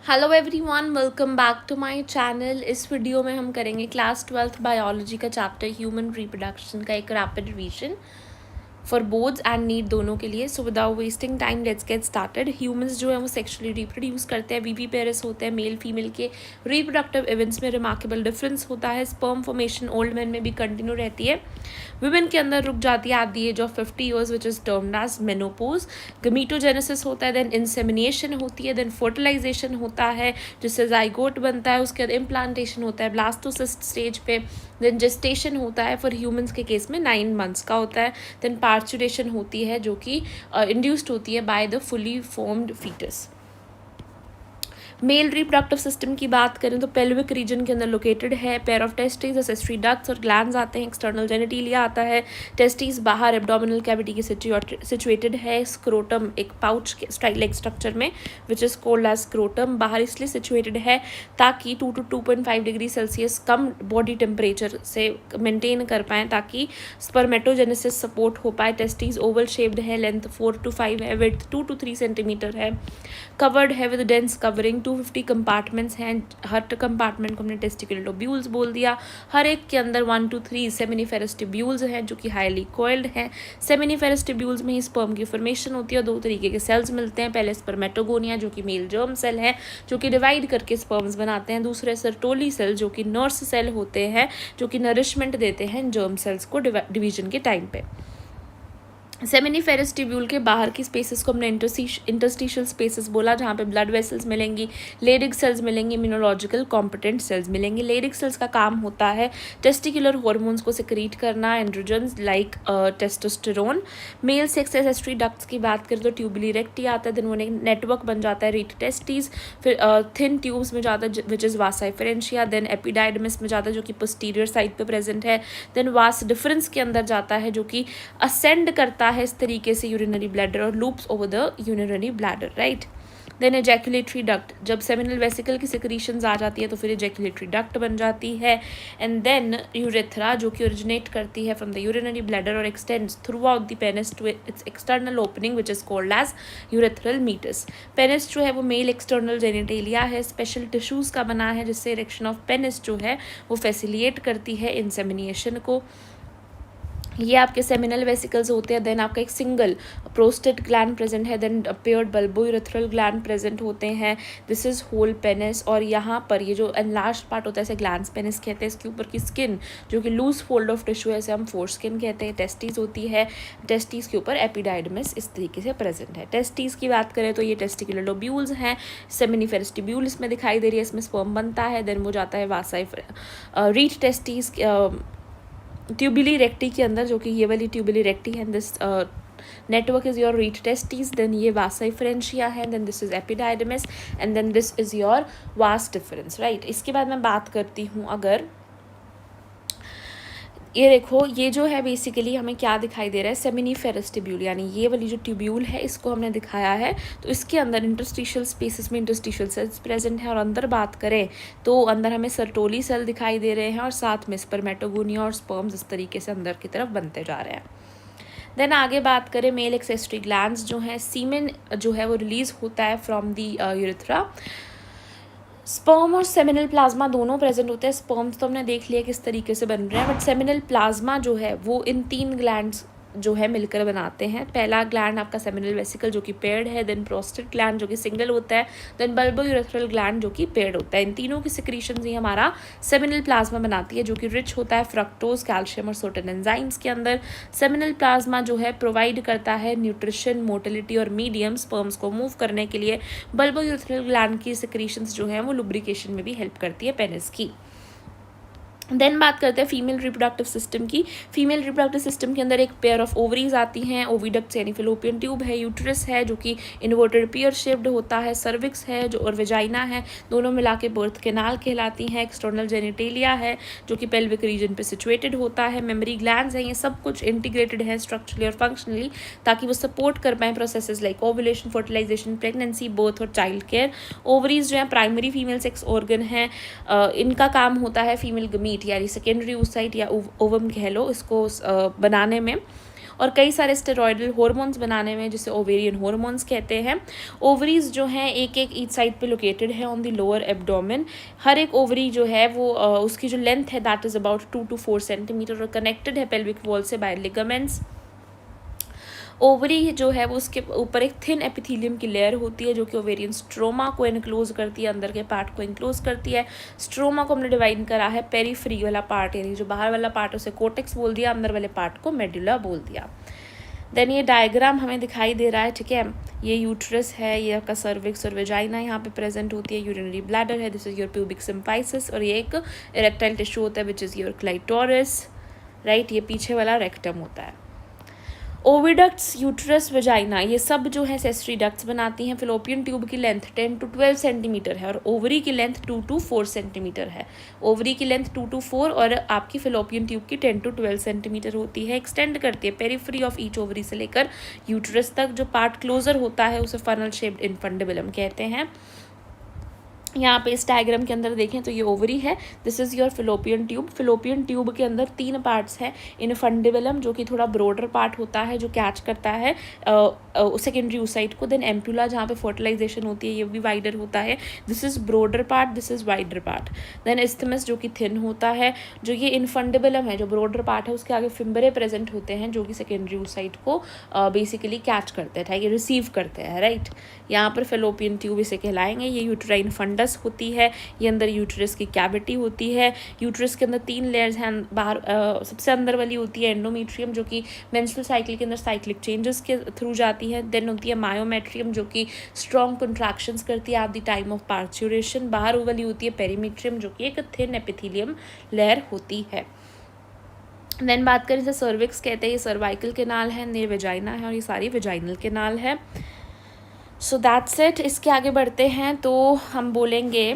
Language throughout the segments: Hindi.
Hello everyone, welcome back to my channel. इस वीडियो में हम करेंगे क्लास 12th बायोलॉजी का चैप्टर ह्यूमन रिप्रोडक्शन का एक rapid revision for boards and NEET दोनों के लिए। So without wasting time let's get started. Humans जो है वो सेक्सुअली रिप्रोड्यूस करते हैं, वीवी पेयर्स होते हैं। मेल फीमेल के रिप्रोडक्टिव इवेंट्स में रिमार्केबल डिफरेंस होता है। स्पर्म फॉर्मेशन ओल्ड मैन में भी कंटिन्यू रहती है, वुमेन के अंदर रुक जाती है at the age of 50 years which is termed as menopause. Gametogenesis होता है, देन इंसेमिनेशन होती है, देन फर्टिलाइजेशन होता है जिससे जाइगोट बनता है, उसके बाद इम्प्लांटेशन होता है ब्लास्टोसिस्ट स्टेज पे, देन जेस्टेशन होता है फॉर ह्यूमंस के केस में 9 मंथ्स का होता है, देन पार्चुरेशन होती है जो कि इंड्यूस्ड होती है by the fully formed foetus. Male reproductive system की बात करें तो पेल्विक रीजन के अंदर लोकेटेड है। पेयर ऑफ टेस्टिस, एसेस्ट्री डक्ट्स और ग्लैंड्स आते हैं। एक्सटर्नल जेनिटिलिया आता है। टेस्टिस बाहर एब्डोमिनल कैविटी के सिचुएटेड है। स्क्रोटम एक पाउच के स्टाइल लाइक स्ट्रक्चर में which is called as scrotum बाहर इसलिए सिचुएटेड है ताकि 2 to 2.5 डिग्री सेल्सियस कम बॉडी टेम्परेचर से मेंटेन कर पाएँ ताकि स्पर्मेटोजेनेसिस सपोर्ट हो पाए। टेस्टिस ओवल शेप्ड है, लेंथ 4 to 5 है, विड्थ 2 to 3 सेंटीमीटर है, कवर्ड है विद डेंस कवरिंग। 250 कंपार्टमेंट्स हैं। हर कंपार्टमेंट को हमने टेस्टिकुलर लोब्यूल्स बोल दिया। हर एक के अंदर 1 to 3 सेमिनिफेरस ट्यूब्यूल्स हैं जो कि हाईली कोइल्ड हैं। सेमिनिफेरस ट्यूब्यूल्स में ही स्पर्म की फॉर्मेशन होती है। 2 तरीके के सेल्स मिलते हैं। पहले स्पर्मेटोगोनिया जो कि मेल जर्म सेल है जो कि डिवाइड करके स्पर्म्स बनाते हैं। दूसरे सर्टोली सेल जो कि नर्स सेल होते हैं जो कि नरिशमेंट देते हैं जर्म सेल्स को डिवीजन के टाइम पे। सेमिनिफेरस ट्यूब्यूल के बाहर की स्पेसेस को हमने इंटरस्टिशियल स्पेसेस बोला जहाँ पे ब्लड वेसल्स मिलेंगी, लेरिक सेल्स मिलेंगी, इम्यूनोलॉजिकल कॉम्पिटेंट सेल्स मिलेंगी। लेरिक सेल्स का काम होता है टेस्टिकुलर हॉर्मोन्स को सिक्रीट करना, androgens like testosterone. Male sex एसेस्ट्री डक्ट्स की बात करें तो ट्यूबुली रेक्टी आता है, देन वो नेटवर्क बन जाता है रीट टेस्टिस, फिर थिन ट्यूब्स में जाता है which is vasa differentia, then epididymis में जाता है जो कि पोस्टीरियर साइड पे प्रेजेंट है, देन वास डिफरेंस के अंदर जाता है जो कि असेंड करता है इस तरीके से यूरिनरी ब्लैडर और loops over the urinary bladder, right. Then ejaculatory duct, जब सेमिनल वेसिकल की सिक्रीशंस आ जाती है तो फिर एजैकुलेटरी डक्ट बन जाती है। एंड देन यूरेथ्रा जो कि ओरिजिनेट करती है फ्रॉम द यूरिनरी ब्लैडर और extends throughout the penis to its external opening which is called as urethral meatus. Penis जो है वो मेल एक्सटर्नल जेनिटेलिया है, स्पेशल टिश्यूज का बना है जिससे इरेक्शन ऑफ पेनिस जो है वो फैसिलिएट करती है इंसेमिनेशन को। ये आपके सेमिनल वेसिकल्स होते हैं। देन आपका एक सिंगल प्रोस्टेट ग्लैंड प्रेजेंट है, then paired bulbourethral gland present होते हैं। दिस इज होल पेनिस और यहाँ पर ये जो एनलार्ज पार्ट होता है इसे ग्लैंड्स पेनिस कहते हैं। इसके ऊपर की स्किन जो कि लूज फोल्ड ऑफ टिश्यू है इसे हम फोर स्किन कहते हैं। टेस्टिस होती है, टेस्टिस के ऊपर एपिडाइडमिस इस तरीके से प्रेजेंट है। टेस्टिस की बात करें तो ये टेस्टिकुलर लोब्यूल्स हैं। सेमिनिफेरस ट्यूब्यूल इसमें दिखाई दे रही है, इसमें स्पर्म बनता है, देन वो जाता है vasa rete testis tubuli recti के अंदर जो कि ये वाली ट्यूबुली रेक्टी है। This network is your rete testis, then ये वासा डिफरेंशिया है, then this is epididymis and then this is your vas deferens, right. इसके बाद मैं बात करती हूँ अगर ये देखो ये जो है बेसिकली हमें क्या दिखाई दे रहा है, सेमिनिफेरस ट्यूब्यूल यानी ये वाली जो ट्यूब्यूल है इसको हमने दिखाया है। तो इसके अंदर इंटरस्टिशियल स्पेसेस में इंटरस्टिशियल सेल्स प्रेजेंट है और अंदर बात करें तो अंदर हमें सर्टोली सेल दिखाई दे रहे हैं और साथ में स्पर्मेटोगोनिया और स्पर्म्स इस तरीके से अंदर की तरफ बनते जा रहे हैं। देन आगे बात करें मेल एक्सेसरी ग्लैंड्स जो है, सीमेन जो है वो रिलीज होता है फ्रॉम दी यूरेथ्रा। स्पर्म और सेमिनल प्लाज्मा दोनों प्रेजेंट होते हैं। स्पर्म्स तो हमने देख लिया किस तरीके से बन रहे हैं, बट सेमिनल प्लाज्मा जो है वो इन 3 ग्लैंड्स जो है मिलकर बनाते हैं। पहला ग्लैंड आपका सेमिनल वेसिकल जो कि पेयर्ड है, देन प्रोस्टेट ग्लैंड जो कि सिंगल होता है, देन बल्बोयूरेथ्रल ग्लैंड जो कि पेयर्ड होता है। इन तीनों की सिक्रीशंस ही हमारा सेमिनल प्लाज्मा बनाती है जो कि रिच होता है फ्रक्टोज, कैल्शियम और सर्टेन एंजाइम्स के अंदर। सेमिनल प्लाज्मा जो है प्रोवाइड करता है न्यूट्रिशन, मोटिलिटी और मीडियम स्पर्म्स को मूव करने के लिए। बल्बोयूरेथ्रल ग्लैंड की सिक्रीशंस जो है वो लुब्रिकेशन में भी हेल्प करती है पेनिस की। देन बात करते हैं फीमेल रिप्रोडक्टिव सिस्टम की। फीमेल रिप्रोडक्टिव सिस्टम के अंदर एक पेयर ऑफ ओवरीज आती हैं, ओविडक्ट्स यानी फिलोपियन ट्यूब है, यूट्रस है जो कि इन्वर्टेड पियर शेप्ड होता है, सर्विक्स है जो और वेजाइना है, दोनों मिला के बर्थ कैनाल कहलाती हैं। एक्सटर्नल जेनिटेलिया है जो कि पेल्विक रीजन पे सिचुएटेड होता है। मेमरी ग्लैंड्स हैं, ये सब कुछ इंटीग्रेटेड है स्ट्रक्चरली और फंक्शनली ताकि वो सपोर्ट कर पाएँ processes like ovulation, fertilization, pregnancy, birth और चाइल्ड केयर। ओवरीज जो है प्राइमरी फीमेल सेक्स ऑर्गन है, इनका काम होता है फीमेल गमीट यानी सेकेंडरी oocyte या ओवम कह लो इसको बनाने में। और कई सारे स्टेरॉयडल हार्मोन्स बनाने में, जिसे ओवेरियन हार्मोन्स कहते हैं। ओवरीज जो हैं एक एक ईच साइड पे लोकेटेड है ऑन द लोअर एब्डोमेन। हर एक ओवरी जो है वो उसकी जो लेंथ है that is about 2 to 4 centimetre और कनेक्टेड है पेल्विक वॉल से बाय लिगामेंट्स। ओवरी जो है वो उसके ऊपर एक थिन एपिथेलियम की लेयर होती है जो कि ओवेरियन स्ट्रोमा को इनक्लोज करती है, अंदर के पार्ट को इनक्लोज करती है। स्ट्रोमा को हमने डिवाइड करा है पेरीफ्री वाला पार्ट, यानी जो बाहर वाला पार्ट उसे कोर्टेक्स बोल दिया, अंदर वाले पार्ट को मेडुला बोल दिया। देन ये डायग्राम हमें दिखाई दे रहा है, ठीक है। ये यूट्रस है, ये आपका सर्विक्स और वेजाइना यहाँ पे प्रेजेंट होती है, यूरिनरी ब्लैडर है, this is your pubic symphysis, और ये एक इरेक्टाइल टिश्यू होता है which is your clitoris, right. ये पीछे वाला रेक्टम होता है। ओविडक्ट्स, यूट्रस, वेजाइना, ये सब जो है सेस्ट्री डक्ट्स बनाती हैं। फिलोपियन ट्यूब की लेंथ 10 to 12 सेंटीमीटर है और ओवरी की लेंथ 2 to 4 सेंटीमीटर है। ओवरी की लेंथ 2 to 4 और आपकी फिलोपियन ट्यूब की 10 to 12 सेंटीमीटर होती है। एक्सटेंड करती है पेरीफ्री ऑफ ईच ओवरी से लेकर यूट्रस तक। जो पार्ट क्लोजर होता है उसे फनल शेप्ड इनफंडिबुलम कहते हैं। यहाँ पे इस डायग्राम के अंदर देखें तो ये ओवरी है, this is your fallopian tube. Fallopian tube के अंदर 3 पार्ट्स हैं। इनफंडिबुलम जो कि थोड़ा ब्रॉडर पार्ट होता है जो कैच करता है सेकेंडरी oocyte को। देन एम्पुला जहाँ पे फर्टिलाइजेशन होती है, ये भी वाइडर होता है, this is broader part, this is wider part. Then isthmus जो कि थिन होता है। जो ये इनफंडिबुलम है, जो ब्रॉडर पार्ट है, उसके आगे फिम्बरे प्रेजेंट होते हैं जो कि सेकेंडरी oocyte को बेसिकली कैच करते हैं, ये रिसीव करते हैं, राइट। यहाँ पर फिलोपियन ट्यूब इसे कहलाएंगे। ये यूट्राइन फंडस होती है, ये अंदर यूट्रस की कैविटी होती है। यूट्रस के अंदर 3 लेयर्स हैं। बाहर सबसे अंदर वाली होती है एंडोमेट्रियम जो कि मेंस्ट्रुअल साइकिल के अंदर साइक्लिक चेंजेस के थ्रू जाती है। देन होती है मायोमेट्रियम जो कि स्ट्रॉन्ग कंट्रैक्शंस करती है at the time of parturition. बाहर वाली होती है पेरीमेट्रियम जो कि एक थिन एपिथेलियम लेयर होती है। देन बात करें इसे सर्विक्स कहते हैं, ये सर्वाइकल केनाल है, ये वेजाइना है और ये सारी वेजाइनल केनाल है। So that's it. इसके आगे बढ़ते हैं तो हम बोलेंगे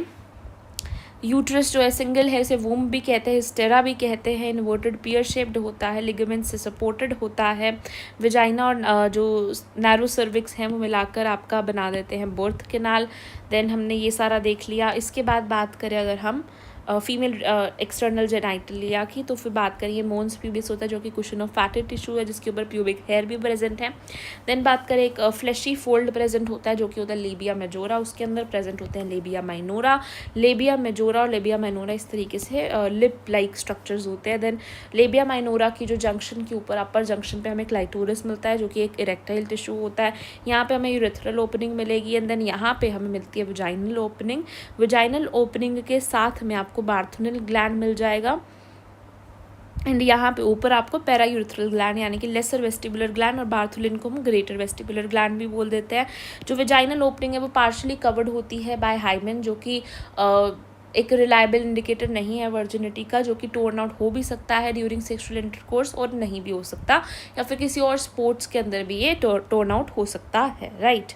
यूट्रस जो है सिंगल है, इसे वूम भी कहते हैं, हिस्टेरा भी कहते हैं। इन्वर्टेड पियर शेप्ड होता है, लिगामेंट से सपोर्टेड होता है। वेजाइना और जो नैरो सर्विक्स हैं वो मिलाकर आपका बना देते हैं बर्थ केनाल। देन हमने ये सारा देख लिया। इसके बाद बात करें अगर हम फीमेल एक्सटर्नल जेनाइटलिया की, तो फिर बात करिए मोन्स प्यूबिस होता है जो कि कुशन ऑफ फैटी टिश्यू है जिसके ऊपर प्यूबिक हेयर भी प्रेजेंट है। देन बात करें एक फ्लैशी फोल्ड प्रेजेंट होता है जो कि होता है लेबिया मेजोरा, उसके अंदर प्रेजेंट होते हैं लेबिया माइनोरा। लेबिया मेजोरा और लेबिया माइनोरा इस तरीके से लिप लाइक स्ट्रक्चर्स होते हैं। देन लेबिया माइनोरा की जो जंक्शन के ऊपर अपर जंक्शन पे हमें क्लाइटोरिस मिलता है जो कि एक इरेक्टाइल टिश्यू होता है। यहाँ पे हमें यूरेथ्रल ओपनिंग मिलेगी एंड देन यहाँ पे हमें मिलती है वेजाइनल ओपनिंग। वेजाइनल ओपनिंग के साथ में आपको बार्थुनल ग्लैंड मिल जाएगा एंड यहाँ पे ऊपर आपको पैरायूरेथ्रल ग्लैंड यानी कि लेसर वेस्टिबुलर ग्लैंड, और बार्थुलिन को हम ग्रेटर वेस्टिबुलर ग्लैंड भी बोल देते हैं। जो वेजाइनल ओपनिंग है वो पार्शली कवर्ड होती है बाय हाइमेन जो कि एक रिलायबल इंडिकेटर नहीं है वर्जिनिटी का, जो कि टोर्न आउट हो भी सकता है ड्यूरिंग सेक्सुअल इंटरकोर्स और नहीं भी हो सकता, या फिर किसी और स्पोर्ट्स के अंदर भी ये टोर्न आउट हो सकता है, राइट।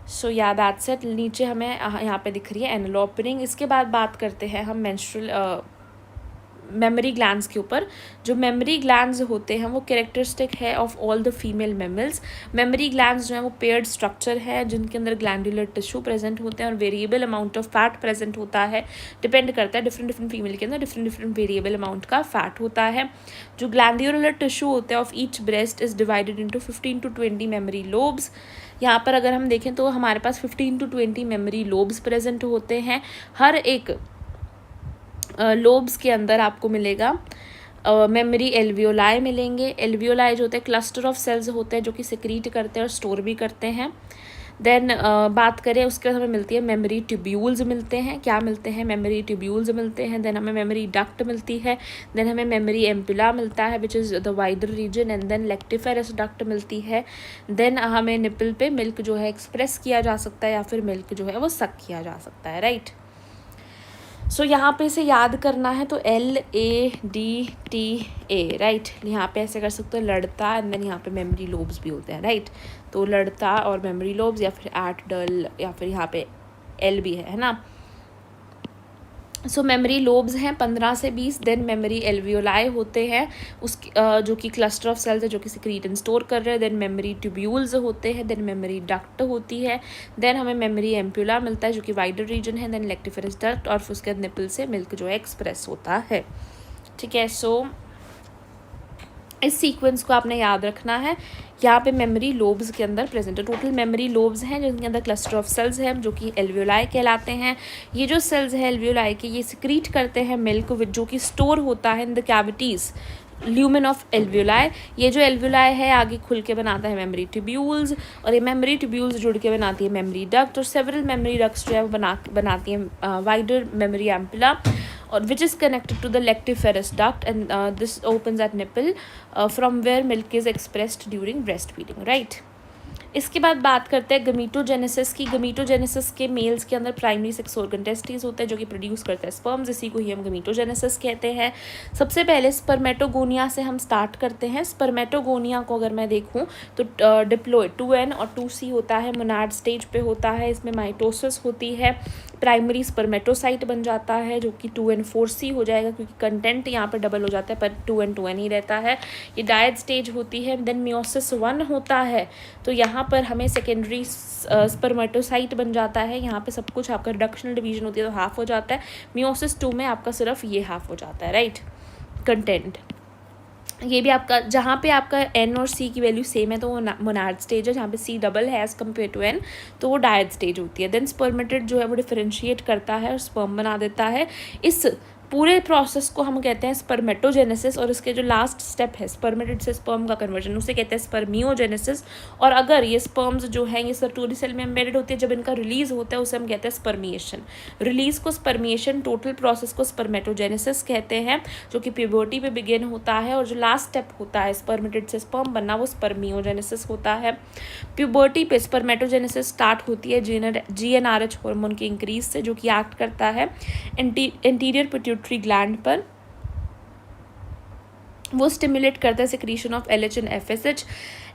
सो या दैट्स इट। नीचे हमें यहाँ पे दिख रही है एनल ओपनिंग। इसके बाद बात करते हैं हम मेंस्ट्रुअल मेमरी ग्लैंड्स के ऊपर। जो मेमरी ग्लैंड्स होते हैं वो कैरेक्टरिस्टिक है of all the female mammals. Mammary glands जो है वो पेयर्ड स्ट्रक्चर है जिनके अंदर ग्लैंडुलर टिश्यू प्रेजेंट होते हैं और variable amount of fat present होता है। डिपेंड करता है डिफरेंट फीमेल के अंदर डिफरेंट वेरिएबल अमाउंट का फैट होता है। जो ग्लैंडुलर टिश्यू होते हैं of each breast is divided into 15 to 20 memory lobes. यहाँ पर अगर हम देखें तो हमारे पास 15 to 20 मेमरी लोब्स प्रेजेंट होते हैं। हर एक लोब्स के अंदर आपको मिलेगा मेमरी एल्वियोलाई मिलेंगे। एल्वियोलाई जो होते हैं क्लस्टर ऑफ सेल्स होते हैं जो कि सिक्रीट करते हैं और स्टोर भी करते हैं। देन बात करें उसके बाद हमें मिलती है मेमरी ट्यूब्यूल्स मिलते हैं। क्या मिलते हैं? मेमरी ट्यूब्यूल्स मिलते हैं। देन हमें मेमरी डक्ट मिलती है। देन हमें मेमरी एम्पुला मिलता है which is the wider region and then lactiferous duct मिलती है। देन हमें निपल पे मिल्क जो है एक्सप्रेस किया जा सकता है या फिर मिल्क जो है वो सक किया जा सकता है, राइट। सो यहाँ पे इसे याद करना है तो LADTA, राइट। यहाँ पे ऐसे कर सकते हो लड़ता एंड देन यहाँ पे मेमरी लोब्स भी होते हैं, राइट। तो लड़ता और मेमरी लोब्स या फिर डल या फिर यहाँ पे L भी है ना। सो मेमरी लोब्स हैं 15 से 20। देन मेमरी एल्वियोलाई होते हैं उसकी जो कि क्लस्टर ऑफ सेल्स है जो कि सिक्रीट एंड स्टोर कर रहे हैं। देन मेमरी ट्यूब्यूल्स होते हैं। देन मेमरी डक्ट होती है। देन हमें मेमरी एम्पुला मिलता है जो कि वाइडर रीजन है। देन लेक्टिफेरस डक्ट और फिर उसके बाद निपल से मिल्क जो है एक्सप्रेस होता है, ठीक है। सो इस सीक्वेंस को आपने याद रखना है। यहाँ पे मेमोरी लोब्स के अंदर प्रेजेंट है। टोटल मेमोरी लोब्स हैं जिनके अंदर क्लस्टर ऑफ सेल्स हैं जो कि एल्वियोलाई कहलाते हैं। ये जो सेल्स हैं एल्वियोलाई के, ये सिक्रीट करते हैं मिल्क जो कि स्टोर होता है in the cavities lumen of alveoli. ये जो एल्वियोलाई है आगे खुल के बनाता है मेमोरी ट्यूब्यूल्स, और ये मेमोरी ट्यूब्यूल्स जुड़ के बनाती है मेमोरी डक्ट, और सेवरल मेमोरी डक्ट्स जो है वो बनाती हैं वाइडर मेमोरी एम्पुला, और which is connected to the lactiferous duct, and this opens at nipple from where milk is expressed during breastfeeding, right? इसके बाद बात करते हैं गमीटोजेनेसिस की। गमीटोजेनेसिस के मेल्स के अंदर प्राइमरी सेक्स ऑर्गन टेस्टिस होता है जो कि प्रोड्यूस करता है स्पर्म्स, इसी को ही हम गमीटोजेनेसिस कहते हैं। सबसे पहले स्पर्मेटोगोनिया से हम स्टार्ट करते हैं। स्पर्मेटोगोनिया को अगर मैं देखूं तो डिप्लॉयड 2N और 2C होता है, मोनाड स्टेज पे होता है। इसमें माइटोसिस होती है, प्राइमरी स्पर्मेटोसाइट बन जाता है जो कि 2N4C हो जाएगा क्योंकि कंटेंट यहाँ पर डबल हो जाता है, पर 2N ही रहता है। ये डायड स्टेज होती है। देन मियोसिस 1 होता है, तो यहाँ पर हमें सेकेंडरी स्पर्मेटोसाइट बन जाता है। यहाँ पे सब कुछ आपका रिडक्शनल डिवीजन होती है तो हाफ हो जाता है। मियोसिस 2 में आपका सिर्फ ये हाफ हो जाता है, राइट, कंटेंट। ये भी आपका जहाँ पे आपका N और C की वैल्यू सेम है तो वो मोनाड स्टेज है, जहाँ पे C डबल है एज कम्पेयर टू N तो वो डायड स्टेज होती है। देन स्पर्मेटेड जो है वो डिफरेंशिएट करता है और स्पर्म बना देता है। इस पूरे प्रोसेस को हम कहते हैं स्पर्मेटोजेनेसिस, और इसके जो लास्ट स्टेप है स्पर्मेटेड से स्पर्म का कन्वर्जन उसे कहते हैं स्पर्मियोजेनेसिस। और अगर ये स्पर्म्स जो हैं ये सर्टोरी सेल में एम्बेडेड होती है, जब इनका रिलीज होता है उसे हम कहते हैं स्पर्मिएशन। रिलीज को स्पर्मिएशन, टोटल प्रोसेस को स्पर्मेटोजेनेसिस कहते हैं जो कि प्यूबर्टी पे बिगिन होता है, और जो लास्ट स्टेप होता है स्पर्मेटेड से स्पर्म बनना वो स्पर्मियोजेनेसिस होता है। प्यूबर्टी पे स्पर्मेटोजेनेसिस स्टार्ट होती है GnRH हार्मोन के इंक्रीज से जो कि एक्ट करता है एंटीरियर पिट्यूटरी ग्लैंड पर। वो स्टिमुलेट करता है secretion of LH and FSH।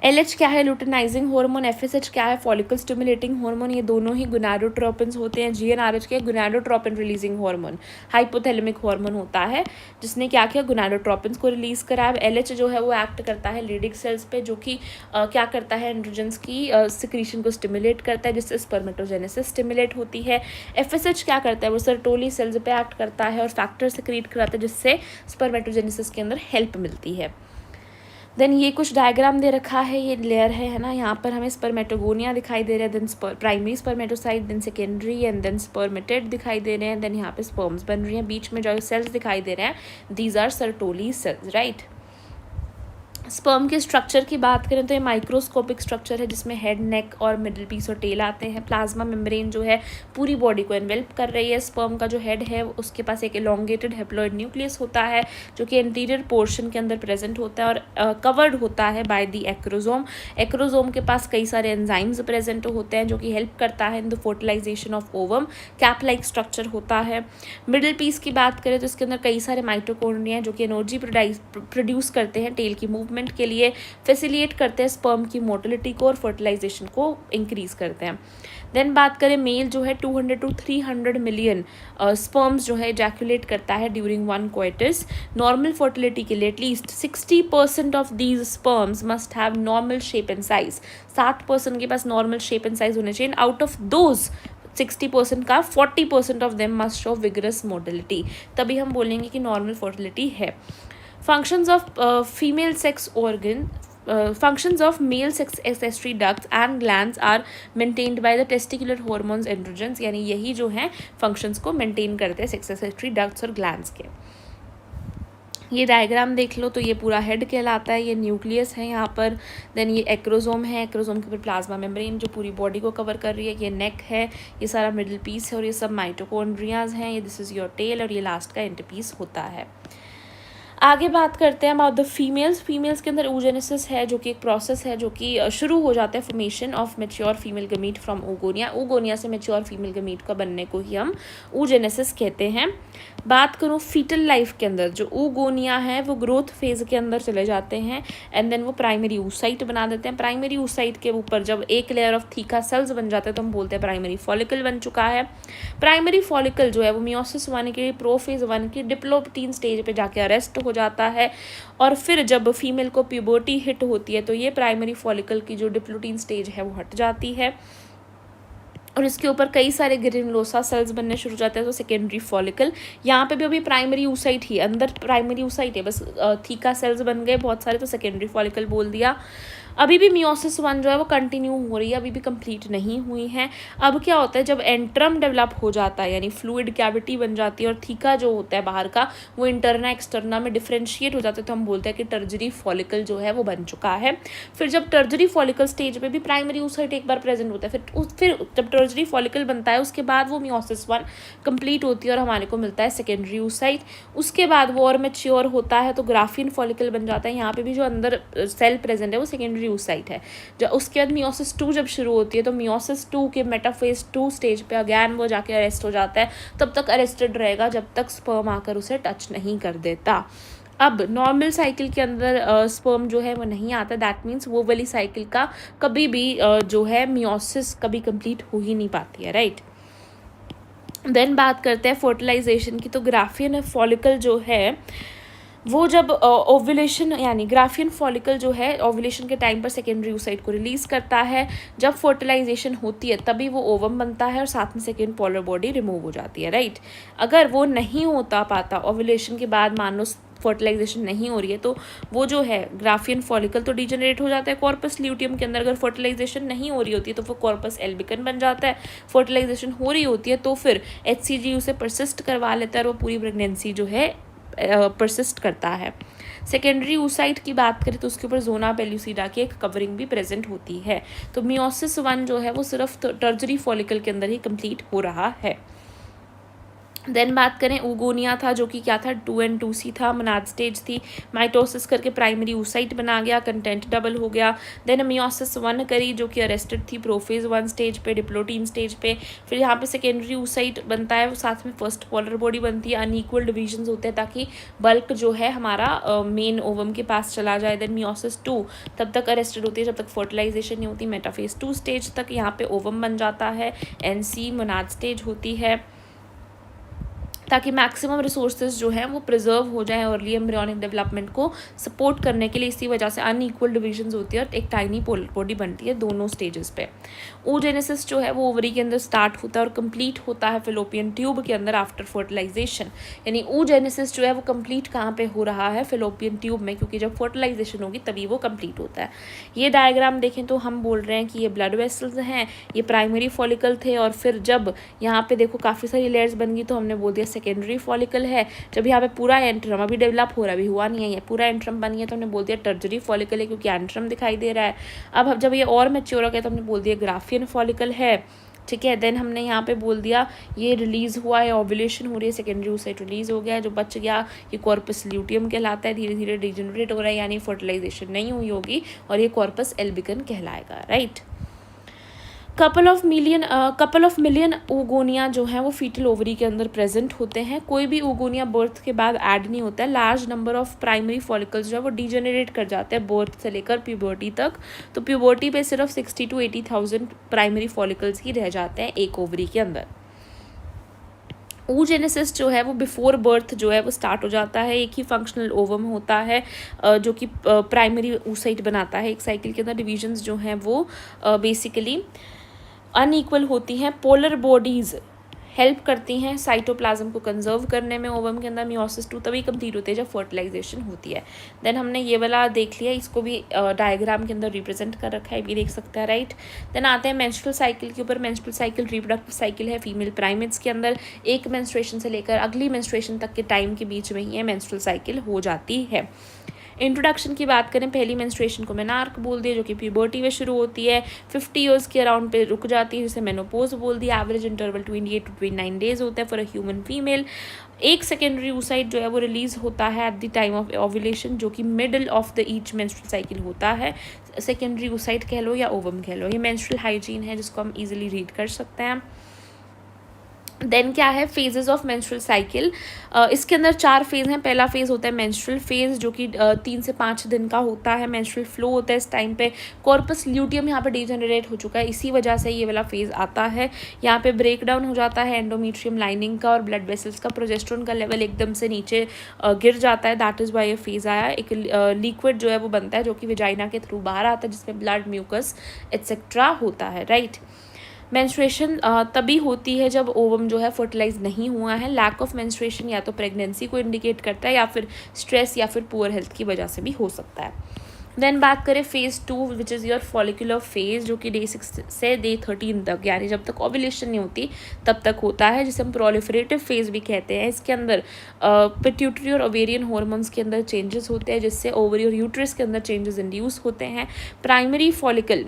LH क्या है? लुटेनाइजिंग हार्मोन। FSH क्या है? Follicle stimulating hormone. ये दोनों ही गोनाडोट्रोपिन्स होते हैं। GnRH क्या है? Gonadotropin releasing hormone, hypothalamic hormone होता है जिसने क्या किया? गोनाडोट्रोपिन्स को रिलीज करा। अब LH जो है वो एक्ट करता है लीडिक सेल्स पे जो कि क्या करता है? एंड्रोजन्स की सिक्रीशन को स्टिमुलेट करता है जिससे स्पर्मेटोजेनेसिस स्टिमुलेट होती है। FSH क्या करता है? वो सर्टोली सेल्स पे एक्ट करता है और फैक्टर सिक्रीट कराता है जिससे स्पर्मेटोजेनेसिस के अंदर हेल्प मिलती है। देन ये कुछ डायग्राम दे रखा है, ये लेयर है ना, यहाँ पर हमें स्पर्मेटोगोनिया दिखाई दे रहा है, then primary spermatocyte, then secondary and then spermatid दिखाई दे रहे हैं, देन यहाँ पे स्पर्म्स बन रही हैं। बीच में जो सेल्स दिखाई दे रहे हैं these are Sertoli cells, right. Sperm के स्ट्रक्चर की बात करें तो ये माइक्रोस्कोपिक स्ट्रक्चर है जिसमें हेड, नेक और मिडिल पीस और टेल आते हैं। प्लाज्मा मेम्ब्रेन जो है पूरी बॉडी को एनवेल्प कर रही है। स्पर्म का जो हेड है उसके पास एक एलोंगेटेड हेप्लॉइड न्यूक्लियस होता है जो कि इंटीरियर पोर्शन के अंदर प्रेजेंट होता है और कवर्ड होता है बाय द एक्रोजोम। एक्रोजोम के पास कई सारे एंजाइम्स प्रेजेंट होते हैं जो कि हेल्प करता है in the fertilization of ovum. Cap like structure होता है। मिडिल पीस की बात करें तो इसके अंदर कई सारे माइटोकॉन्ड्रिया हैं जो कि एनर्जी प्रोड्यूस करते हैं टेल की मूवमेंट के लिए, फैसिलिटेट करते हैं स्पर्म की मोटिलिटी को और फर्टिलाइजेशन को इंक्रीज करते हैं। देन बात करें मेल जो है 200 to 300 मिलियन स्पर्म्स जो है इजैकुलेट करता है during one coitus. Normal fertility के लिए at least 60% of these sperms must have normal shape and size. 60% के पास नॉर्मल शेप एंड साइज होने चाहिए। आउट ऑफ दोज 60% का 40% of them must show vigorous motility, तभी हम बोलेंगे कि नॉर्मल फर्टिलिटी है। Functions of female sex organ, functions of male sex accessory ducts and glands are maintained by the testicular hormones androgens, यानी यही जो हैं functions को maintain करते हैं sex accessory ducts और glands के। ये डायग्राम देख लो तो ये पूरा हेड कहलाता है, ये न्यूक्लियस है यहाँ पर। देन ये एक्रोजोम है, एक्रोजोम के ऊपर प्लाज्मा मेम्ब्रेन जो पूरी बॉडी को कवर कर रही है। ये नेक है, ये सारा मिडिल पीस है और ये सब माइटोकॉन्ड्रियाज हैं। ये दिस इज़ योर टेल और ये लास्ट का इंटरपीस होता है। आगे बात करते हैं अबाउट द फीमेल्स। फीमेल्स के अंदर oogenesis है जो कि एक प्रोसेस है जो कि शुरू हो जाता है formation of mature female gamete from oogonia। oogonia से मेच्योर फीमेल गमीट का बनने को ही हम oogenesis कहते हैं। बात करूँ फीटल लाइफ के अंदर जो oogonia है वो ग्रोथ फेज के अंदर चले जाते हैं एंड देन वो प्राइमरी oocyte बना देते हैं। प्राइमरी oocyte के ऊपर जब एक लेयर ऑफ थीका सेल्स बन जाते हैं तो हम बोलते हैं प्राइमरी फॉलिकल बन चुका है। प्राइमरी फॉलिकल जो है वो मियोसिस 1 की प्रोफेज 1 की डिप्लोप्टीन स्टेज पे जाके अरेस्ट हो जाता है और फिर जब फीमेल को प्यूबर्टी हिट होती है तो ये प्राइमरी फॉलिकल की जो डिप्लोटीन स्टेज है वो हट जाती है और इसके ऊपर कई सारे ग्रेनुलोसा सेल्स बनने शुरू हो जाते हैं। तो सेकेंडरी फॉलिकल, यहाँ पे भी अभी प्राइमरी ऊसाइट ही, अंदर प्राइमरी ऊसाइट है, बस थीका सेल्स बन गए बहुत सारे, तो सेकेंडरी फॉलिकल बोल दिया। अभी भी मियोसिस 1 जो है वो कंटिन्यू हो रही है, अभी भी कंप्लीट नहीं हुई है। अब क्या होता है, जब एंट्रम डेवलप हो जाता है यानी फ्लूइड कैविटी बन जाती है और थीका जो होता है बाहर का वो इंटरना एक्सटर्ना में डिफ्रेंशिएट हो जाता है, तो हम बोलते हैं कि टर्जरी फॉलिकल जो है वो बन चुका है। फिर जब टर्जरी फॉलिकल स्टेज पे भी प्राइमरी ऊसाइट एक बार प्रेजेंट होता है, फिर जब टर्जरी फॉलिकल बनता है उसके बाद वो मियोसिस 1 कंप्लीट होती है और हमारे को मिलता है सेकेंडरी ऊसाइट। उसके बाद वो और मैच्योर होता है तो ग्राफियन फॉलिकल बन जाता है। यहाँ पे भी जो अंदर सेल प्रेजेंट है वो सेकेंडरी ऊसाइट है। जब उसके बाद मियोसिस 2 जब शुरू होती है तो मियोसिस 2 के मेटाफेज 2 स्टेज पे अगैन वो जाके अरेस्ट हो जाता है, तब तक अरेस्टेड रहेगा जब तक स्पर्म आकर उसे टच नहीं कर देता। अब नॉर्मल साइकिल के अंदर स्पर्म जो है वो नहीं आता, दैट मीन्स वो वाली साइकिल का कभी भी जो है मियोसिस कभी कंप्लीट हो ही नहीं पाती है, राइट। देन बात करते हैं फर्टिलाइजेशन की। तो ग्राफियन फॉलिकल जो है वो जब ओव्यूलेशन यानी ग्राफियन फॉलिकल जो है ओव्यूलेशन के टाइम पर सेकेंडरी oocyte को रिलीज़ करता है। जब फर्टिलाइजेशन होती है तभी वो ओवम बनता है और साथ में सेकेंड पोलर बॉडी रिमूव हो जाती है, राइट। अगर वो नहीं होता पाता ओव्यूलेशन के बाद, मान लो फर्टिलाइजेशन नहीं हो रही है, तो वो जो है ग्राफियन फॉलिकल तो डिजेनरेट हो जाता है कॉर्पस ल्यूटियम के अंदर। अगर फर्टिलाइजेशन नहीं हो रही होती है तो वो कॉर्पस एल्बिकन बन जाता है। फर्टिलाइजेशन हो रही होती है तो फिर HCG उसे परसिस्ट करवा लेता है और वो पूरी प्रेगनेंसी जो है परसिस्ट करता है। सेकेंडरी oocyte की बात करें तो उसके ऊपर जोना पेल्यूसिडा की एक कवरिंग भी प्रेजेंट होती है। तो मियोसिस 1 जो है वो सिर्फ टर्जरी फॉलिकल के अंदर ही कंप्लीट हो रहा है। देन बात करें ऊगोनिया था, जो कि क्या था 2N2C था, मोनाड स्टेज थी। माइटोसिस करके प्राइमरी oocyte बना गया, कंटेंट डबल हो गया। देन मियोसिस 1 करी जो कि अरेस्टेड थी प्रोफेज 1 स्टेज पे, डिप्लोटीन स्टेज पे। फिर यहाँ पे सेकेंडरी oocyte बनता है, वो साथ में फर्स्ट पोलर बॉडी बनती है, अनइक्वल डिविजन्स होते हैं ताकि बल्क जो है हमारा मेन ओवम के पास चला जाए। देन मियोसिस 2 तब तक अरेस्टेड होती है जब तक फर्टिलाइजेशन नहीं होती, मेटाफेज 2 स्टेज तक यहाँ पे ओवम बन जाता है। NC मोनाड स्टेज होती है ताकि मैक्सिमम रिसोर्सेज जो हैं वो प्रिजर्व हो जाए अर्ली एम्ब्रियोनिक डेवलपमेंट को सपोर्ट करने के लिए। इसी वजह से अनइक्वल डिविजन्स होती है और एक टाइनी पोलर बॉडी बनती है दोनों स्टेजेस पे। oogenesis जो है वो ओवरी के अंदर स्टार्ट होता है और कंप्लीट होता है फिलोपियन ट्यूब के अंदर आफ्टर फर्टिलाइजेशन। यानी oogenesis जो है वो कंप्लीट कहाँ पे हो रहा है, फिलोपियन ट्यूब में, क्योंकि जब फर्टिलाइजेशन होगी तभी वो कंप्लीट होता है। ये डायग्राम देखें तो हम बोल रहे हैं कि ये ब्लड वेसल्स हैं, ये प्राइमरी फॉलिकल थे, और फिर जब यहाँ पे देखो काफ़ी सारी लेयर्स बन गई तो हमने बोल दिया सेकेंडरी फॉलिकल है। जब यहाँ पे पूरा एंट्रम अभी डेवलप हो रहा है, अभी हुआ नहीं है, ये पूरा एंट्रम बन गया तो हमने बोल दिया टर्जरी फॉलिकल है क्योंकि एंट्रम दिखाई दे रहा है। अब जब ये और मैच्योर हो गया तो हमने बोल दिया ग्राफियन फॉलिकल है, ठीक है। देन हमने यहाँ पे बोल दिया ये रिलीज़ हुआ है, ओव्यूलेशन हो रही है, सेकेंडरी oocyte रिलीज़ हो गया है, जो बच गया ये कॉर्पस ल्यूटियम कहलाता है, धीरे धीरे डिजेनरेट हो रहा है यानी फर्टिलाइजेशन नहीं हुई होगी और ये कॉर्पस एल्बिकन कहलाएगा, right. Couple of million oogonia जो है वो फीटल ओवरी के अंदर प्रेजेंट होते हैं। कोई भी oogonia बर्थ के बाद ऐड नहीं होता है। Large number of primary follicles जो है वो डिजेनरेट कर जाते हैं बर्थ से लेकर प्यूबर्टी तक। तो प्यूबर्टी पे सिर्फ 60 to 80,000 प्राइमरी फॉलिकल्स ही रह जाते हैं एक ओवरी के अंदर। oogenesis जो है वो बिफोर बर्थ जो है वो स्टार्ट हो जाता है। एक ही फंक्शनल ओवम होता है जो कि प्राइमरी oocyte बनाता है। एक साइकिल के अंदर डिविजन्स जो हैं वो बेसिकली अनइक्वल होती हैं। पोलर बॉडीज़ हेल्प करती हैं साइटोप्लाज्म को कंजर्व करने में ओवम के अंदर। मियोसिस 2 तभी कंप्लीट होती है जब फर्टिलाइजेशन होती है। देन हमने ये वाला देख लिया, इसको भी डायग्राम के अंदर रिप्रेजेंट कर रखा है, भी देख सकते हैं, राइट। देन आते हैं मेंस्ट्रुअल साइकिल के ऊपर। मेंस्ट्रुअल साइकिल रिप्रोडक्टिव साइकिल है फीमेल प्राइमेट्स के अंदर। एक मेंस्ट्रुएशन से लेकर अगली मेंस्ट्रुएशन तक के टाइम के बीच में ही ये मेंस्ट्रुअल साइकिल हो जाती है। इंट्रोडक्शन की बात करें, पहली मेंस्ट्रुएशन को मेनार्क बोल दिया जो कि प्यूबर्टी में शुरू होती है, 50 ईयर्स के अराउंड पे रुक जाती है, जिसे मेनोपोज बोल दिया। एवरेज इंटरवल 28 to 29 डेज होता है फॉर अ ह्यूमन फीमेल। एक सेकेंडरी oocyte जो है वो रिलीज होता है at the time of ovulation, जो कि middle of the each menstrual cycle होता है। सेकेंडरी oocyte कह लो या ओवम कह लो, ये मेंस्ट्रुअल हाइजीन है जिसको हम इजीली रीड कर सकते हैं। देन क्या है, फेजेस ऑफ मेंस्ट्रुअल साइकिल। इसके अंदर 4 फेज हैं। पहला फेज होता है मेंस्ट्रुअल फेज जो कि 3 से 5 दिन का होता है। मेंस्ट्रुअल फ्लो होता है इस टाइम पे। कॉर्पस ल्यूटियम यहाँ पे डिजेनरेट हो चुका है, इसी वजह से ये वाला फेज आता है। यहाँ पे ब्रेक डाउन हो जाता है एंडोमेट्रियम लाइनिंग का और ब्लड वेसल्स का। प्रोजेस्टेरोन का लेवल एकदम से नीचे गिर जाता है, दैट इज़ वाई ये फेज आया। एक लिक्विड जो है वो बनता है जो कि विजाइना के थ्रू बाहर आता है जिसमें ब्लड, म्यूकस एट्सेट्रा होता है, राइट। मेंस्ट्रुएशन तभी होती है जब ओवम जो है फर्टिलाइज नहीं हुआ है। लैक ऑफ मेंस्ट्रुएशन या तो प्रेगनेंसी को इंडिकेट करता है या फिर स्ट्रेस या फिर पुअर हेल्थ की वजह से भी हो सकता है। देन बात करें phase 2 which is your follicular phase, जो कि डे 6 से डे 13 तक, यानी जब तक ओव्यूलेशन नहीं होती तब तक होता है, जिसे हम प्रोलिफरेटिव फेज़ भी कहते हैं। इसके अंदर पिट्यूटरी और ओवेरियन हार्मोन्स के अंदर चेंजेस होते हैं, जिससे ओवरी और यूट्रस के अंदर चेंजेस इंड्यूस होते हैं। प्राइमरी फॉलिकल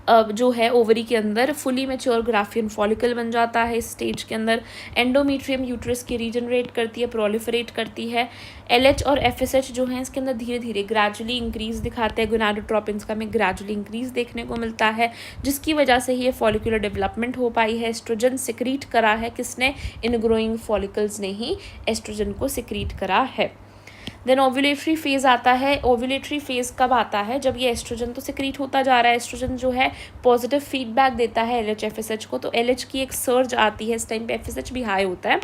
जो है ओवरी के अंदर फुली मैच्योर ग्राफियन फॉलिकल बन जाता है इस स्टेज के अंदर। एंडोमेट्रियम यूट्रस की रीजनरेट करती है, प्रोलिफरेट करती है। LH और FSH जो है इसके अंदर धीरे धीरे ग्रेजुअली इंक्रीज दिखाते हैं, गोनाडोट्रोपिन्स का हमें ग्रेजुअली इंक्रीज देखने को मिलता है, जिसकी वजह से ही ये फॉलिकुलर डेवलपमेंट हो पाई है। एस्ट्रोजन सिक्रीट करा है किसने? इन ग्रोइंग फॉलिकल्स ने ही एस्ट्रोजन को सिक्रीट करा है। देन ओव्यूलेटरी फेज़ आता है। ओव्यूलेटरी फेज़ कब आता है? जब ये एस्ट्रोजन तो सिक्रीट होता जा रहा है, एस्ट्रोजन जो है पॉजिटिव फीडबैक देता है LH FSH को, तो LH की एक सर्ज आती है, इस टाइम पे FSH भी हाई होता है।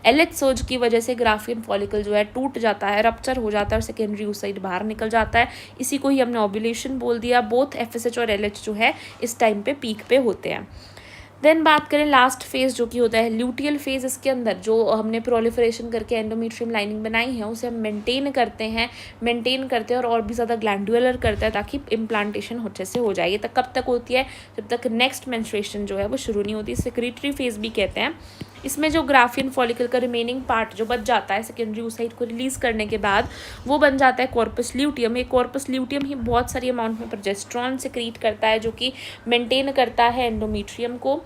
LH सर्ज की वजह से ग्राफियन फॉलिकल जो है टूट जाता है, रप्चर हो जाता है और सेकेंडरी oocyte बाहर निकल जाता है। इसी को ही हमने ओव्यूलेशन बोल दिया। बोथ FSH और LH जो है इस टाइम पे पीक पे होते हैं। देन बात करें लास्ट फेज़ जो कि होता है ल्यूटियल फेज़। इसके अंदर जो हमने प्रोलिफरेशन करके एंडोमेट्रियम लाइनिंग बनाई है उसे हम मेंटेन करते हैं और भी ज़्यादा ग्लैंडुलर करते हैं ताकि इम्प्लांटेशन अच्छे से हो जाए। ये तक कब तक होती है? जब तक नेक्स्ट मेंस्ट्रुएशन जो है वो शुरू नहीं होती। सेक्रेटरी फेज़ भी कहते हैं। इसमें जो ग्राफियन फॉलिकल का रिमेनिंग पार्ट जो बच जाता है सेकेंडरी oocyte को रिलीज करने के बाद, वो बन जाता है कॉर्पस ल्यूटियम। ये कॉर्पस ल्यूटियम ही बहुत सारी अमाउंट में प्रोजेस्टेरॉन सिक्रीट करता है, जो कि मेंटेन करता है एंडोमेट्रियम को,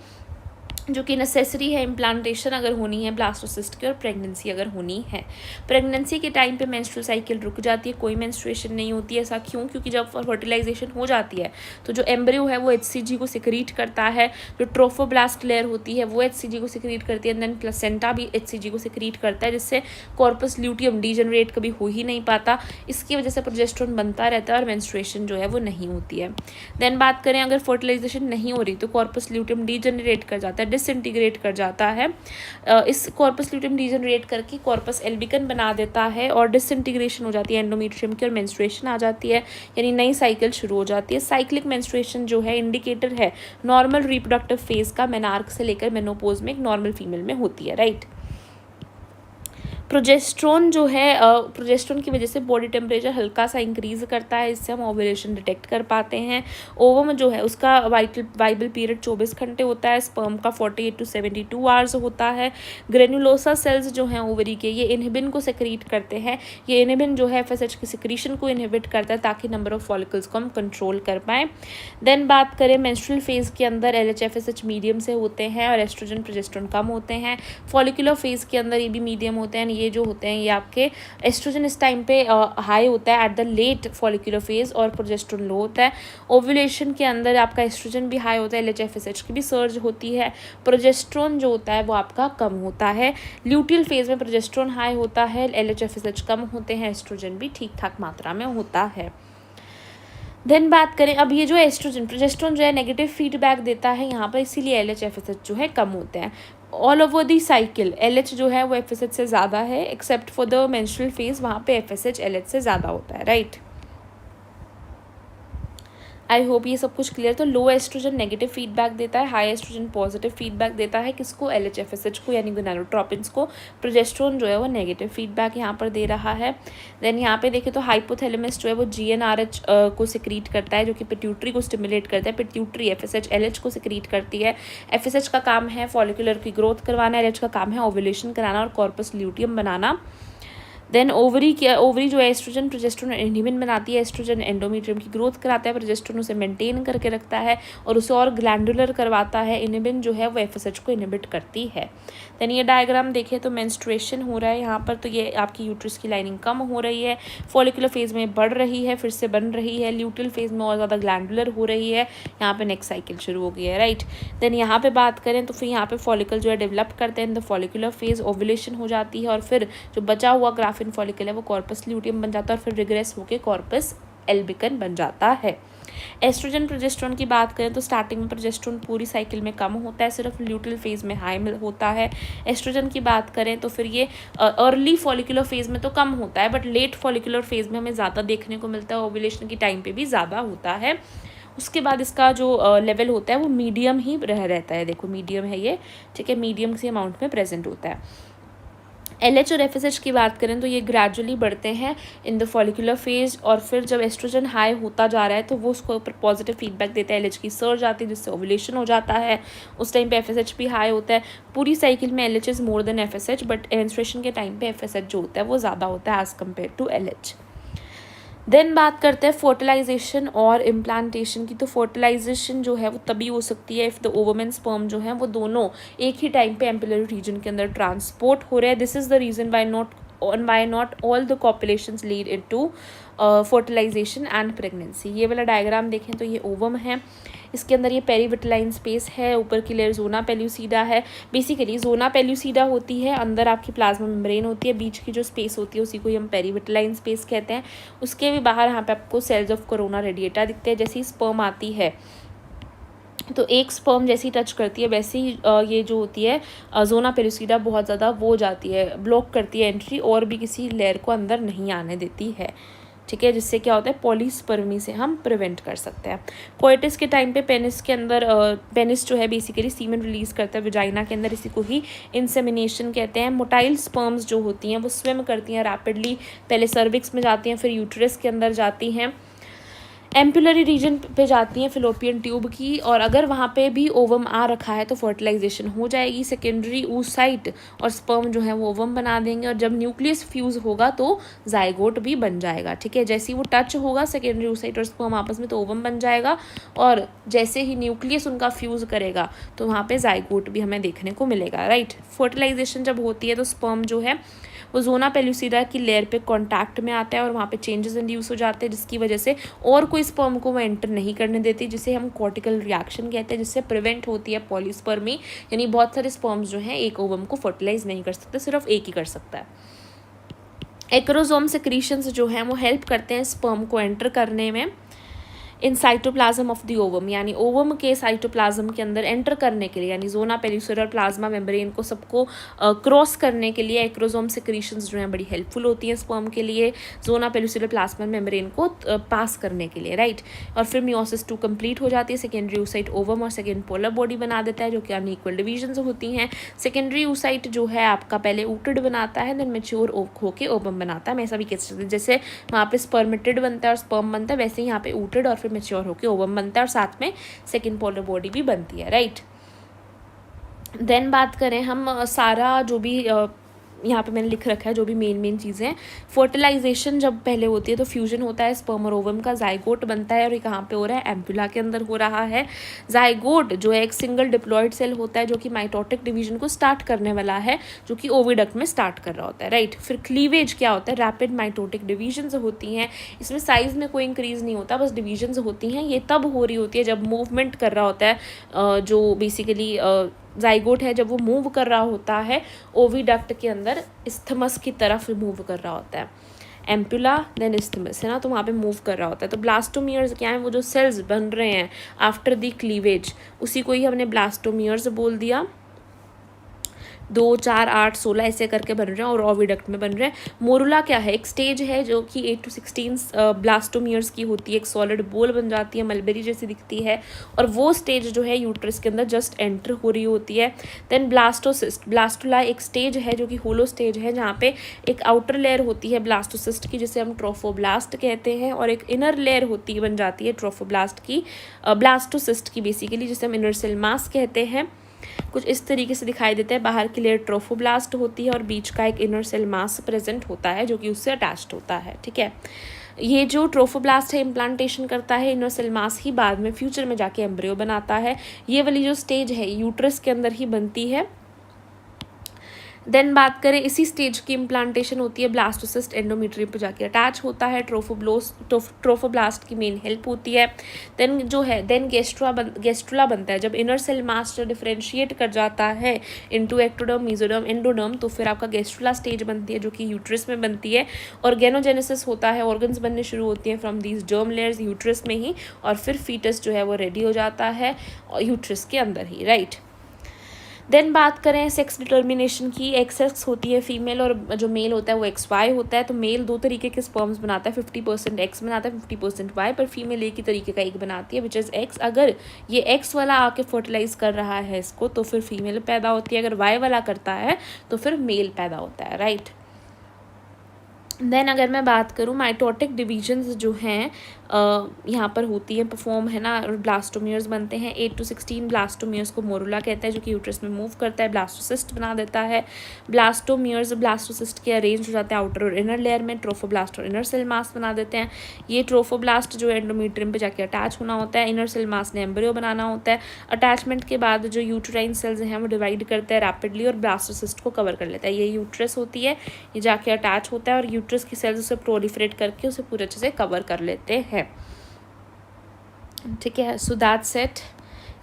जो कि नेसेसरी है इम्प्लांटेशन अगर होनी है ब्लास्टोसिस्ट की और प्रेगनेंसी अगर होनी है। प्रेगनेंसी के टाइम पे मेंस्ट्रुअल साइकिल रुक जाती है, कोई मेंस्ट्रुएशन नहीं होती है। ऐसा क्यों? क्योंकि जब फर्टिलाइजेशन हो जाती है तो जो एम्ब्रियो है वो HCG को सिक्रीट करता है, जो ट्रोफोब्लास्ट लेयर होती है वो HCG को सिक्रीट करती है, देन प्लेसेंटा भी HCG को सिक्रीट करता है, जिससे कॉर्पस ल्यूटियम डीजनरेट कभी हो ही नहीं पाता। इसकी वजह से प्रोजेस्टेरॉन बनता रहता है और मेंस्ट्रुएशन जो है वो नहीं होती है। देन बात करें अगर फर्टिलाइजेशन नहीं हो रही तो कॉर्पस ल्यूटियम डीजनरेट कर जाता है, डिसइंटीग्रेट कर जाता है। इस कॉर्पस ल्यूटियम डीजनरेट करके कॉर्पस एल्बिकन बना देता है और डिसइंटीग्रेशन हो जाती है एंडोमेट्रियम की और मेंस्ट्रुएशन आ जाती है, यानी नई साइकिल शुरू हो जाती है। साइक्लिक मेंस्ट्रुएशन जो है इंडिकेटर है नॉर्मल रिप्रोडक्टिव फेज का, मेनार्क से लेकर मेनोपोज में एक नॉर्मल फीमेल में होती है, राइट। प्रोजेस्ट्रॉन जो है प्रोजेस्ट्रॉन की वजह से बॉडी टेम्परेचर हल्का सा इंक्रीज़ करता है, इससे हम ओव्यूलेशन डिटेक्ट कर पाते हैं। ओवम जो है उसका वाइबल पीरियड 24 घंटे होता है, स्पर्म का 48 to 72 आवर्स होता है। ग्रेनुलोसा सेल्स जो हैं ओवरी के, ये इनहिबिन को सेक्रीट करते हैं। ये इनहिबिन जो है FSH की सिक्रीशन को इनहिबिट करता है ताकि नंबर ऑफ फॉलिकल्स को हम कंट्रोल कर पाएँ। देन बात करें मेंस्ट्रुअल फेज़ के अंदर LH FSH मीडियम से होते हैं और एस्ट्रोजन प्रोजेस्ट्रॉन कम होते हैं। फॉलिकुलर फेज़ के अंदर ये भी मीडियम होते हैं। ये जो होते हैं ये आपके एस्ट्रोजन इस टाइम पे हाई होता है at the late follicular phase और प्रोजेस्टेरॉन लो होता है। ओव्यूलेशन के अंदर आपका एस्ट्रोजन भी हाई होता है, LH FSH की भी सर्ज होती है। प्रोजेस्टेरॉन जो होता है वो आपका कम होता है। ल्यूटियल फेज में प्रोजेस्टेरॉन हाई होता है, LH FSH कम होते हैं, एस्ट्रोजन भी ठीक ठाक मात्रा में होता है। देन बात करें अब ये जो एस्ट्रोजन प्रोजेस्टेरॉन जो है नेगेटिव फीडबैक देता है यहाँ पर, इसीलिए LH FSH जो है कम होते हैं। All over the cycle LH जो है वो FSH से ज़्यादा है, except for the menstrual phase, वहाँ पे FSH LH से ज़्यादा होता है, राइट। आई होप ये सब कुछ क्लियर। तो लो एस्ट्रोजन नेगेटिव फीडबैक देता है, हाई एस्ट्रोजन पॉजिटिव फीडबैक देता है, किसको? LH FSH को, यानी गोनाडोट्रोपिन्स को। प्रोजेस्टेरॉन जो है वो नेगेटिव फीडबैक यहाँ पर दे रहा है। देन यहाँ पे देखें तो हाइपोथैलेमस जो है वो GnRH को सिक्रीट करता है, जो कि पिट्यूटरी को स्टिमुलेट करता है। पिट्यूटरी FSH LH को सिक्रीट करती है। FSH का काम है फॉलिकुलर की ग्रोथ करवाना, LH का काम है ओव्यूलेशन कराना और कॉर्पस ल्यूटियम बनाना। देन ओवरी जो है एस्ट्रोजन प्रोजेस्टेरॉन इनहिबिन बनाती है, एस्ट्रोजन एंडोमेट्रियम की ग्रोथ कराता है, प्रोजेस्टेरॉन उसे मेंटेन करके रखता है और उसे और ग्लैंडुलर करवाता है। इनहिबिन जो है वो FSH को इनहिबिट करती है। देन ये डायग्राम देखें तो मेंस्ट्रुएशन हो रहा है यहाँ पर, तो ये आपकी यूट्रस की लाइनिंग कम हो रही है, फॉलिकुलर फेज में बढ़ रही है, फिर से बन रही है, ल्यूटियल फेज में और ज़्यादा ग्लैंडुलर हो रही है, यहाँ पे नेक्स्ट साइकिल शुरू हो गई है, राइट। देन यहाँ पे बात करें तो फिर यहाँ पे फॉलिकल जो है डेवलप करते हैं in the follicular phase, ovulation हो जाती है और फिर जो बचा हुआ ग्राफिन फॉलिकल है वो कॉर्पस ल्यूटियम बन जाता है और फिर रिग्रेस होकर कॉर्पस एल्बिकन बन जाता है। एस्ट्रोजन प्रोजेस्टेरॉन की बात करें तो स्टार्टिंग में प्रोजेस्टेरॉन पूरी साइकिल में कम होता है, सिर्फ ल्यूटियल फेज में हाई होता है। एस्ट्रोजन की बात करें तो फिर ये अर्ली फॉलिकुलर फेज में तो कम होता है, बट लेट फॉलिकुलर फेज में हमें ज़्यादा देखने को मिलता है, ओव्यूलेशन की टाइम पे भी ज़्यादा होता है। उसके बाद इसका जो लेवल होता है वो मीडियम ही रहता है, देखो मीडियम है ये, ठीक है, मीडियम से अमाउंट में प्रेजेंट होता है। LH और FSH की बात करें तो ये ग्रेजुअली बढ़ते हैं इन द फॉलिकुलर फेज, और फिर जब एस्ट्रोजन हाई होता जा रहा है तो वो उसको ऊपर पॉजिटिव फीडबैक देता है, LH की सर्ज आती है जिससे ओवुलेशन हो जाता है, उस टाइम पे FSH भी हाई होता है। पूरी साइकिल में LH is more than FSH, but menstruation के टाइम पे FSH जो होता है वो ज़्यादा होता है एज़ कम्पेयर टू LH। देन बात करते हैं फर्टिलाइजेशन और इम्प्लांटेशन की। तो फर्टिलाइजेशन जो है वो तभी हो सकती है if the ovum and sperm जो है वो दोनों एक ही टाइम पे एम्पिलरी रीजन के अंदर ट्रांसपोर्ट हो रहे हैं। This is the reason why not all the copulations lead into fertilization and pregnancy। ये वाला डायग्राम देखें तो ये ओवम है, इसके अंदर ये पेरीविटलाइन स्पेस है, ऊपर की लेयर जोना पेल्यूसिडा है। बेसिकली जोना पेल्यूसिडा होती है, अंदर आपकी प्लाज्मा मेम्ब्रेन होती है, बीच की जो स्पेस होती है उसी को हम पेरीविटलाइन स्पेस कहते हैं। उसके भी बाहर यहाँ पे आपको सेल्स ऑफ कोरोना रेडिएटा दिखते हैं। जैसे ही स्पर्म आती है तो एक स्पर्म जैसी टच करती है वैसे ही ये जो होती है जोना पेल्यूसिडा बहुत ज़्यादा वो हो जाती है, ब्लॉक करती है एंट्री, और भी किसी लेयर को अंदर नहीं आने देती है, ठीक है, जिससे क्या होता है पॉलीस्पर्मी से हम प्रिवेंट कर सकते हैं। कोइटिस के टाइम पे पेनिस के अंदर पेनिस जो है बेसिकली सीमेन रिलीज करता है विजाइना के अंदर, इसी को ही इंसेमिनेशन कहते हैं। मोटाइल स्पर्म्स जो होती हैं वो स्विम करती हैं रैपिडली, पहले सर्विक्स में जाती हैं, फिर यूट्रस के अंदर जाती हैं, एम्पुलरी रीजन पे जाती हैं फिलोपियन ट्यूब की, और अगर वहाँ पे भी ओवम आ रखा है तो फर्टिलाइजेशन हो जाएगी। सेकेंडरी oocyte और स्पर्म जो है वो ओवम बना देंगे, और जब न्यूक्लियस फ्यूज़ होगा तो जाइगोट भी बन जाएगा, ठीक है। जैसे ही वो टच होगा सेकेंडरी oocyte और स्पर्म आपस में तो ओवम बन जाएगा, और जैसे ही न्यूक्लियस उनका फ्यूज़ करेगा तो वहाँ पे जाइगोट भी हमें देखने को मिलेगा, राइट। फर्टिलाइजेशन जब होती है तो स्पर्म जो है वो जोना पेल्यूसिडा की लेयर पे कांटेक्ट में आता है और वहाँ पे चेंजेस इंड्यूस हो जाते हैं, जिसकी वजह से और कोई स्पर्म को वो एंटर नहीं करने देती, जिसे हम कॉर्टिकल रिएक्शन कहते हैं, जिससे प्रिवेंट होती है पॉलीस्पर्मी। यानी बहुत सारे स्पर्म्स जो हैं एक ओवम को फर्टिलाइज नहीं कर सकते, सिर्फ एक ही कर सकता है। एक्रोसोम सेक्रीशंस जो हैं वो हेल्प करते हैं स्पर्म को एंटर करने में in cytoplasm of the ovum, यानी ओवम के साइटोप्लाज्म के अंदर एंटर करने के लिए, यानी जोना पेल्यूसिडा प्लाज्मा मेम्ब्रेन को सबको क्रॉस करने के लिए एक्रोसोम सेक्रीशंस जो हैं बड़ी हेल्पफुल होती हैं स्पर्म के लिए, जोना पेल्यूसिडा प्लाज्मा मेम्ब्रेन को पास करने के लिए, राइट। और फिर मियोसिस 2 कंप्लीट हो जाती है, सेकेंडरी oocyte ओवम और सेकेंड पोलर बॉडी बना देता है जो कि अनइक्वल डिविजन्स होती हैं। सेकेंडरी oocyte जो है आपका पहले ऊटेड बनाता है, देन मेच्योर होके ओवम बनाता है। मैं ऐसा भी कह सकती हूँ जैसे वहाँ पे स्पर्मेटेड बनता है और स्पर्म बनता है, वैसे ही यहाँ पे ऊटेड और फिर मेच्योर होके ओवम बनता है, और साथ में सेकेंड पोलर बॉडी भी बनती है, राइट। देन बात करें हम सारा जो भी यहाँ पे मैंने लिख रखा है जो भी मेन चीज़ें, फर्टिलाइजेशन जब पहले होती है तो फ्यूजन होता है स्पर्म और ओवम का, जाइगोट बनता है, और ये कहाँ पे हो रहा है, एम्पुला के अंदर हो रहा है। जाइगोट जो है एक सिंगल डिप्लॉयड सेल होता है जो कि माइटोटिक डिवीजन को स्टार्ट करने वाला है, जो कि ओविडक्ट में स्टार्ट कर रहा होता है, राइट। फिर क्लीवेज क्या होता है, रैपिड माइटोटिक डिवीजन्स होती हैं, इसमें साइज में कोई इंक्रीज नहीं होता, बस डिवीजन्स होती हैं। ये तब हो रही होती है जब मूवमेंट कर रहा होता है जो बेसिकली जाइगोट है, जब वो मूव कर रहा होता है ओविडक्ट के अंदर इस्थमस की तरफ मूव कर रहा होता है, एम्पुला देन इस्थमस है ना, तो वहाँ पे मूव कर रहा होता है। तो ब्लास्टोमियर्स क्या है, वो जो सेल्स बन रहे हैं आफ्टर द क्लीवेज, उसी को ही हमने ब्लास्टोमियर्स बोल दिया। 2, 4, 8, 16 ऐसे करके बन रहे हैं और ओविडक्ट में बन रहे हैं। मोरुला क्या है, एक स्टेज है जो कि 8 to 16 ब्लास्टोमियर्स की होती है, एक सॉलिड बोल बन जाती है, मलबेरी जैसी दिखती है, और वो स्टेज जो है यूट्रस के अंदर जस्ट एंटर हो रही होती है। देन ब्लास्टोसिस्ट, ब्लास्टुला एक स्टेज है जो कि होलो स्टेज है, जहाँ पे एक आउटर लेयर होती है ब्लास्टोसिस्ट की जिसे हम ट्रोफोब्लास्ट कहते हैं, और एक इनर लेयर होती है बन जाती है ट्रोफोब्लास्ट की ब्लास्टोसिस्ट की बेसिकली, जिसे हम इनर सेल मास कहते हैं। कुछ इस तरीके से दिखाई देता है, बाहर की लेयर ट्रोफोब्लास्ट होती है और बीच का एक इनर सेल मास प्रेजेंट होता है जो कि उससे अटैच्ड होता है, ठीक है। ये जो ट्रोफोब्लास्ट है इम्प्लांटेशन करता है इनर सेल मास ही, बाद में फ्यूचर में जाके एम्ब्रियो बनाता है। ये वाली जो स्टेज है यूट्रस के अंदर ही बनती है। देन बात करें इसी स्टेज की इम्प्लांटेशन होती है, ब्लास्टोसिस्ट एंडोमेट्रियम पे जाके अटैच होता है, ट्रोफोब्लास्ट की मेन हेल्प होती है। देन जो है गेस्ट्रुला बनता है, जब इनर सेल मास डिफरेंशिएट कर जाता है इनटू एक्टोडर्म, मेसोडर्म, एंडोडर्म, तो फिर आपका गेस्ट्रुला स्टेज बनती है जो कि यूट्रस में बनती है, और गेनोजेनेसिस होता है, ऑर्गन्स बनने शुरू होती हैं from these germ layers uterus में ही, और फिर फीटस जो है वो रेडी हो जाता है यूट्रस के अंदर ही, राइट। देन बात करें सेक्स डिटर्मिनेशन की, एक्स होती है फीमेल और जो मेल होता है वो XY होता है। तो मेल 2 तरीके के स्पर्म्स बनाता है, 50% X बनाता है, 50% Y, पर फीमेल एक ही तरीके का एक बनाती है विच इज़ X। अगर ये X वाला आके फर्टिलाइज कर रहा है इसको तो फिर फीमेल पैदा होती है, अगर Y वाला करता है तो फिर मेल पैदा होता है, राइट। देन अगर मैं बात करूँ माइटोटिक डिविजन्स जो हैं यहाँ पर होती है परफॉर्म, है ना, ब्लास्टोमियर्स बनते हैं। 8 to 16 ब्लास्टोमियर्स को मोरुला कहते हैं जो कि यूट्रस में मूव करता है, ब्लास्टोसिस्ट बना देता है। ब्लास्टोमियर्स ब्लास्टोसिस्ट के अरेंज हो जाते हैं आउटर और इनर लेयर में, ट्रोफोब्लास्ट और इनर सेल मास बना देते हैं। ये ट्रोफोब्लास्ट जो एंडोमेट्रियम पे जाके अटैच होना होता है, इनर सेल मास ने एम्ब्रियो बनाना होता है। अटैचमेंट के बाद जो यूट्राइन सेल्स हैं वो डिवाइड करते हैं रैपिडली और ब्लास्टोसिस्ट को कवर कर लेता है। ये यूट्रस होती है, ये जाके अटैच होता है और यूट्रस की सेल्स उसे प्रोलिफरेट करके उसे पूरे अच्छे से कवर कर लेते हैं, ठीक है। So that's it.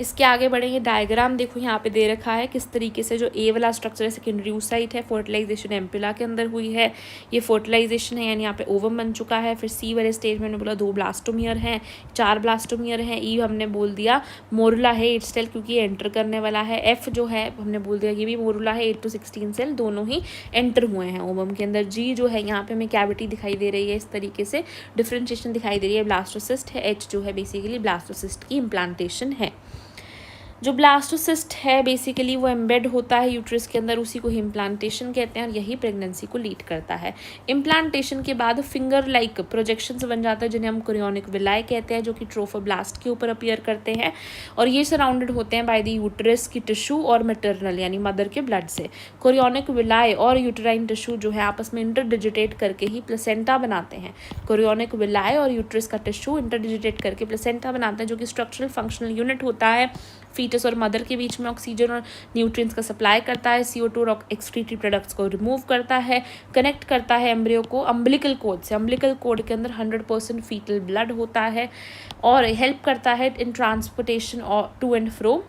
इसके आगे बढ़ेंगे, डायग्राम देखो यहाँ पे दे रखा है किस तरीके से जो ए वाला स्ट्रक्चर है सेकेंडरी oocyte है, फर्टिलाइजेशन एम्पुला के अंदर हुई है, ये फर्टिलाइजेशन है यानी यहाँ पे ओवम बन चुका है। फिर सी वाले स्टेज में हमने बोला 2 ब्लास्टोमियर हैं, 4 ब्लास्टोमियर हैं। ई हमने बोल दिया मोरुला है 8 सेल क्योंकि ये एंटर करने वाला है। एफ जो है हमने बोल दिया ये भी मोरुला है 8 to 16 सेल, दोनों ही एंटर हुए हैं ओवम के अंदर। जी जो है यहाँ पे हमें कैविटी दिखाई दे रही है, इस तरीके से डिफ्रेंशिएशन दिखाई दे रही है, ब्लास्टोसिस्ट है। एच जो है बेसिकली ब्लास्टोसिस्ट की इम्प्लांटेशन है। जो ब्लास्टोसिस्ट है बेसिकली वो एम्बेड होता है यूट्रस के अंदर, उसी को ही इम्प्लांटेशन कहते हैं और यही प्रेगनेंसी को लीड करता है। इम्प्लांटेशन के बाद फिंगर लाइक प्रोजेक्शंस बन जाता है जिन्हें हम कोरियोनिक विलाई कहते हैं, जो कि ट्रोफोब्लास्ट के ऊपर अपीयर करते हैं और ये सराउंडेड होते हैं बाय द यूट्रस की टिश्यू और मैटरनल यानी मदर के ब्लड से। कोरियोनिक विलाई और यूट्राइन टिश्यू जो है आपस में इंटरडिजिटेट करके ही प्लेसेंटा बनाते हैं। कोरियोनिक विलाई और यूट्रस का टिश्यू इंटरडिजिटेट करके प्लेसेंटा बनाते हैं जो कि स्ट्रक्चरल फंक्शनल यूनिट होता है, फीटस और मदर के बीच में ऑक्सीजन और न्यूट्रिएंट्स का सप्लाई करता है, CO2 और एक्सक्रीटरी प्रोडक्ट्स को रिमूव करता है, कनेक्ट करता है एम्ब्रियो को अम्बिलिकल कोड से। अम्बिलिकल कोड के अंदर 100% फीटल ब्लड होता है और हेल्प करता है इन ट्रांसपोर्टेशन और टू एंड फ्रो,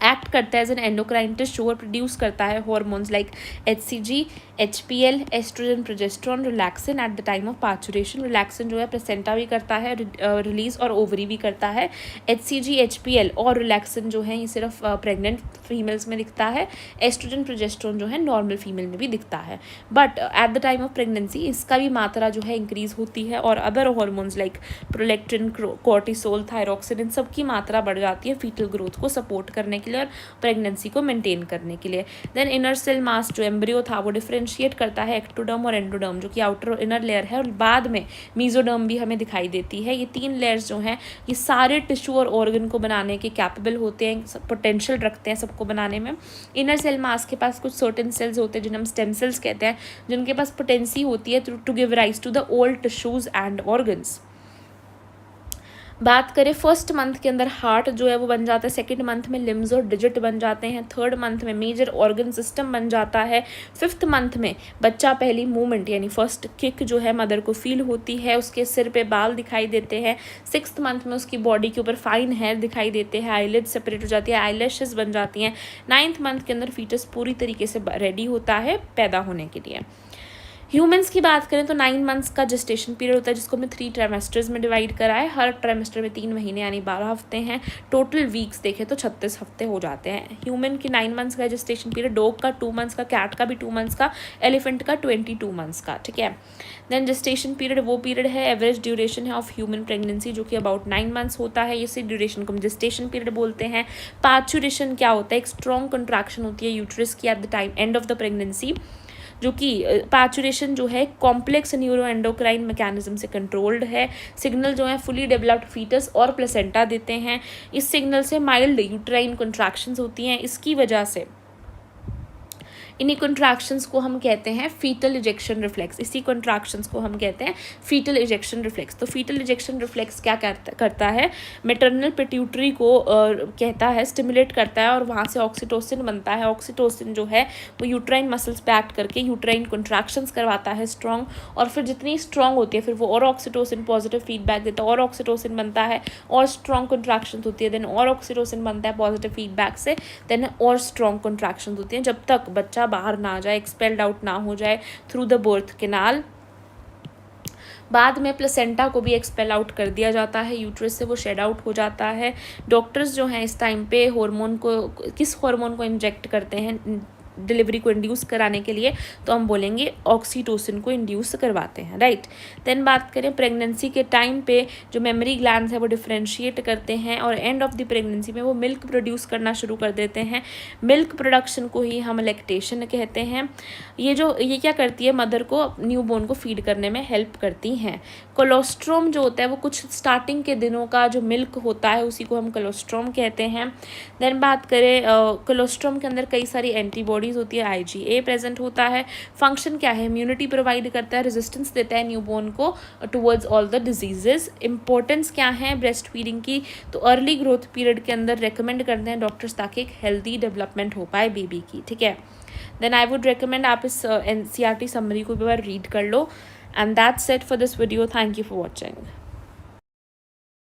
एक्ट करता है एज एन एंडोक्राइन टिश्यू और प्रोड्यूस करता है hormones like HCG, HPL, oestrogen, progesterone, relaxin at the time of parturition. Relaxin जो है प्लेसेंटा भी करता है रिलीज और ओवरी भी करता है। HCG, HPL और रिलैक्सिन जो है ये सिर्फ प्रेग्नेंट फीमेल्स में दिखता है, एस्ट्रोजन प्रोजेस्टेरोन जो है नॉर्मल फीमेल में भी दिखता है, but at the time of pregnancy इसका भी मात्रा जो है इंक्रीज होती है और other hormones like prolactin, cortisol, thyroxine इन सब की मात्रा बढ़ जाती है फीटल ग्रोथ को सपोर्ट करने के लिए और प्रेगनेंसी को मेंटेन करने के लिए। देन इनर सेल मास जो एम्ब्रियो था वो डिफरेंशिएट करता है एक्टोडर्म और एंडोडर्म जो कि आउटर और इनर लेयर है और बाद में मीजोडर्म भी हमें दिखाई देती है। ये 3 लेयर्स जो हैं ये सारे टिश्यू और ऑर्गन को बनाने के कैपेबल होते हैं, पोटेंशियल रखते हैं सबको बनाने में। इनर सेल मास के पास कुछ सर्टेन सेल्स होते हैं जिन्हें हम स्टेम सेल्स कहते हैं, जिनके पास पोटेंसी होती है to give rise to the old tissues and organs. बात करें फर्स्ट मंथ के अंदर हार्ट जो है वो बन जाता है, सेकंड मंथ में लिम्स और डिजिट बन जाते हैं, थर्ड मंथ में मेजर ऑर्गन सिस्टम बन जाता है, फिफ्थ मंथ में बच्चा पहली मूवमेंट यानी फर्स्ट किक जो है मदर को फील होती है, उसके सिर पे बाल दिखाई देते हैं, सिक्स्थ मंथ में उसकी बॉडी के ऊपर फाइन हेयर दिखाई देते हैं, आईलिड सेपरेट हो जाती है, आईलैशेस बन जाती हैं, 9th मंथ के अंदर फीटस पूरी तरीके से रेडी होता है पैदा होने के लिए। ह्यूमंस की बात करें तो 9 मंथ्स का जेस्टेशन पीरियड होता है जिसको हमने 3 ट्राइमेस्टर्स में डिवाइड करा है, हर ट्राइमेस्टर में 3 महीने यानी 12 हफ्ते हैं, टोटल वीक्स देखें तो 36 हफ्ते हो जाते हैं। ह्यूमन की 9 मंथ्स का जेस्टेशन पीरियड, डॉग का 2 मंथ्स का, कैट का भी 2 मंथ्स का, एलिफेंट का 22 मंथ्स का, ठीक है। देन जेस्टेशन पीरियड वो पीरियड है, एवरेज ड्यूरेशन है ऑफ ह्यूमन प्रेगनेंसी जो कि अबाउट 9 मंथ्स होता है, इसी ड्यूरेशन को हम जेस्टेशन पीरियड बोलते हैं। पार्चुरेशन क्या होता है, एक स्ट्रॉन्ग कंट्रैक्शन होती है यूट्रस की eight the time end of the pregnancy, जो कि पार्चुरेशन जो है कॉम्प्लेक्स न्यूरो एंडोक्राइन मैकेनिज्म से कंट्रोल्ड है। सिग्नल जो है फुली डेवलप्ड फीटस और प्लेसेंटा देते हैं, इस सिग्नल से माइल्ड यूट्राइन कंट्रैक्शंस होती हैं, इसकी वजह से इन्हीं कंट्रैक्शंस को हम कहते हैं फीटल इजेक्शन रिफ्लेक्स, इसी कंट्रैक्शंस को हम कहते हैं फीटल इजेक्शन रिफ्लेक्स। तो फीटल इजेक्शन रिफ्लेक्स क्या करता है, मैटरनल पिट्यूटरी को कहता है, स्टिमुलेट करता है और वहाँ से ऑक्सीटोसिन बनता है। ऑक्सीटोसिन जो है वो यूट्राइन मसल्स पे एक्ट करके यूट्राइन कंट्रैक्शंस करवाता है स्ट्रॉन्ग, और फिर जितनी स्ट्रॉन्ग होती है फिर वो और ऑक्सीटोसिन पॉजिटिव फीडबैक देता है, और ऑक्सीटोसिन बनता है और स्ट्रॉन्ग कंट्रैक्शंस होती है, देन और ऑक्सीटोसिन बनता है पॉजिटिव फीडबैक से, देन और स्ट्रॉन्ग कंट्रैक्शंस होती हैं जब तक बच्चा बाहर ना आ जाए, एक्सपेल्ड आउट ना हो जाए थ्रू द बर्थ कैनाल। बाद में प्लेसेंटा को भी एक्सपेल आउट कर दिया जाता है यूट्रस से, वो शेड आउट हो जाता है। डॉक्टर्स जो हैं इस टाइम पे किस हार्मोन को इंजेक्ट करते हैं डिलीवरी को इंड्यूस कराने के लिए, तो हम बोलेंगे ऑक्सीटोसिन को इंड्यूस करवाते हैं, राइट। देन बात करें प्रेगनेंसी के टाइम पे जो मेमरी ग्लैंड्स है वो डिफ्रेंशिएट करते हैं और एंड ऑफ द प्रेगनेंसी में वो मिल्क प्रोड्यूस करना शुरू कर देते हैं। मिल्क प्रोडक्शन को ही हम लैक्टेशन कहते हैं। ये क्या करती है, मदर को न्यूबॉर्न को फीड करने में हेल्प करती हैं। कोलोस्ट्रोम जो होता है वो कुछ स्टार्टिंग के दिनों का जो मिल्क होता है उसी को हम कोलोस्ट्रोम कहते हैं। देन बात करें कोलोस्ट्रोम के अंदर कई सारी एंटीबॉडीज़ होती है, IgA प्रेजेंट होता है। फंक्शन क्या है, इम्यूनिटी प्रोवाइड करता है, रेजिस्टेंस देता है न्यूबॉर्न को towards all the diseases. Importance क्या है ब्रेस्ट फीडिंग की, तो अर्ली ग्रोथ पीरियड के अंदर रेकमेंड करते हैं डॉक्टर्स ताकि एक हेल्दी डेवलपमेंट हो पाए बेबी की, ठीक है। देन आई वुड रिकमेंड आप इस NCERT समरी को एक बार रीड कर लो। And that's it for this video. Thank you for watching.